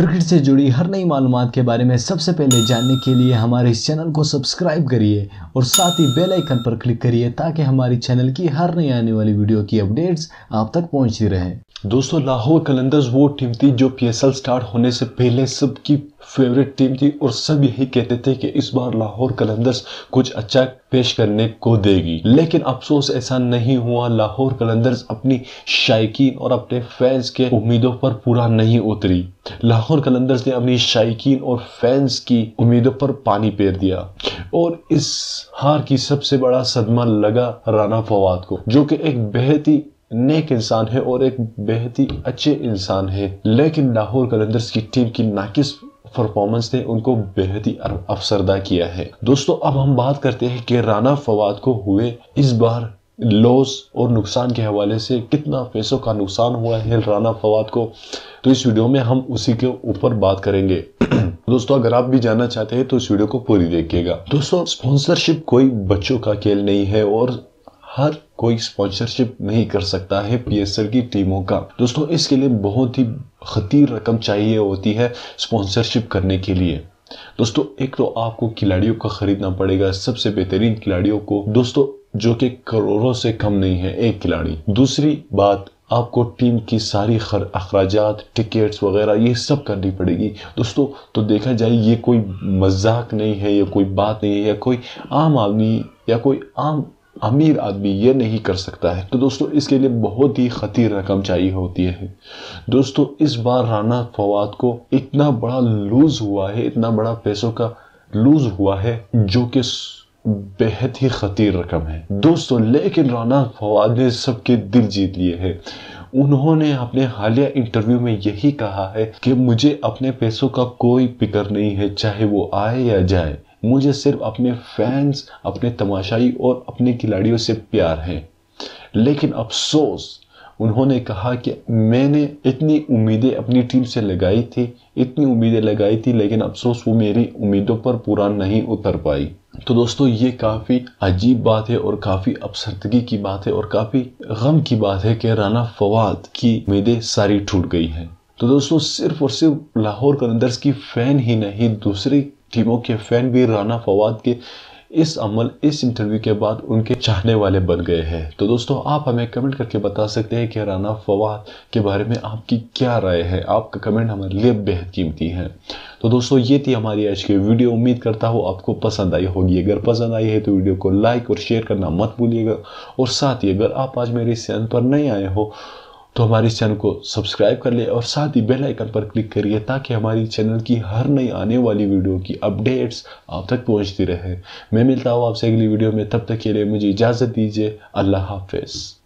Cricket से जुड़ी हर नई मालूमात के बारे में सबसे पहले जानने के लिए हमारे इस चैनल को सब्सक्राइब करिए और साथ ही बेल आइकन पर क्लिक करिए ताकि हमारी चैनल की हर नई आने वाली वीडियो की अपडेट्स आप तक पहुंचती रहे। दोस्तों, लाहौर कलंदर्स वो टीम थी जो पीएसएल स्टार्ट होने से पहले सबकी फेवरेट टीम थी और सब यही कहते थे कि इस बार लाहौर कलंदर्स कुछ अच्छा पेश करने को देगी, लेकिन अफसोस ऐसा नहीं हुआ। लाहौर कलंदर्स अपनी शायकीन और अपने फैंस के उम्मीदों पर पूरा नहीं उतरी। लाहौर कलंदर्स ने अपनी शायकीन और फैंस की उम्मीदों पर पानी फेर दिया और इस हार की सबसे बड़ा सदमा लगा राना फवाद को, जो कि एक बेहद ही नेक इंसान है और एक बेहद ही अच्छे इंसान है, लेकिन लाहौर कलंदर्स की टीम की नाकिस परफॉर्मेंस ने उनको बेहद ही अफसरदा किया है। दोस्तों, अब हम बात करते हैं कि राना फवाद को हुए इस बार लॉस और नुकसान के हवाले से कितना पैसों का नुकसान हुआ है राना फवाद को, तो इस वीडियो में हम उसी के ऊपर बात करेंगे। दोस्तों, अगर आप भी जानना चाहते हैं तो इस वीडियो को पूरी देखिएगा। दोस्तों, स्पॉन्सरशिप कोई बच्चों का खेल नहीं है और हर कोई स्पॉन्सरशिप नहीं कर सकता है पीएसएल की टीमों का। दोस्तों, इसके लिए बहुत ही खतीर रकम चाहिए होती है स्पॉन्सरशिप करने के लिए। दोस्तों, एक तो आपको खिलाड़ियों का खरीदना पड़ेगा, सबसे बेहतरीन खिलाड़ियों को, दोस्तों, जो कि करोड़ों से कम नहीं है एक खिलाड़ी। दूसरी बात, आपको टीम की सारी अखराजात, टिकट्स वगैरह ये सब करनी पड़ेगी। दोस्तों, तो देखा जाए ये कोई मजाक नहीं है, ये कोई बात नहीं है, या कोई आम आदमी या कोई आम अमीर आदमी ये नहीं कर सकता है। तो दोस्तों, इसके लिए बहुत ही खतीर रकम चाहिए होती है। दोस्तों, इस बार राना फवाद को इतना बड़ा लूज हुआ है, इतना बड़ा पैसों का लूज हुआ है, जो कि बेहद ही खतीर रकम है दोस्तों। लेकिन राना फवाद ने सबके दिल जीत लिए हैं। उन्होंने अपने हालिया इंटरव्यू में यही कहा है कि मुझे अपने पैसों का कोई फिक्र नहीं है, चाहे वो आए या जाए, मुझे सिर्फ अपने फैंस, अपने तमाशाई और अपने खिलाड़ियों से प्यार है। लेकिन अफसोस, उन्होंने कहा कि मैंने इतनी उम्मीदें अपनी टीम से लगाई थी, इतनी उम्मीदें लगाई थी, लेकिन अफसोस वो मेरी उम्मीदों पर पूरा नहीं उतर पाई। तो दोस्तों, ये काफ़ी अजीब बात है और काफ़ी अपसर्दगी की बात है और काफ़ी गम की बात है कि राना फवाद की उम्मीदें सारी टूट गई हैं। तो दोस्तों, सिर्फ और सिर्फ लाहौर कलंदर्स की फैन ही नहीं, दूसरी टीमों के फैन भी राना फवाद के इस इंटरव्यू के बाद उनके चाहने वाले बन गए हैं। तो दोस्तों, आप हमें कमेंट करके बता सकते हैं कि राना फवाद के बारे में आपकी क्या राय है। आपका कमेंट हमारे लिए बेहद कीमती है। तो दोस्तों, ये थी हमारी आज की वीडियो। उम्मीद करता हूँ आपको पसंद आई होगी। अगर पसंद आई है तो वीडियो को लाइक और शेयर करना मत भूलिएगा, और साथ ही अगर आप आज मेरे इस चैनल पर नए आए हो तो हमारे इस चैनल को सब्सक्राइब कर ले और साथ ही बेल आइकन पर क्लिक करिए ताकि हमारी चैनल की हर नई आने वाली वीडियो की अपडेट्स आप तक पहुंचती रहे। मैं मिलता हूँ आपसे अगली वीडियो में, तब तक के लिए मुझे इजाज़त दीजिए। अल्लाह हाफिज़।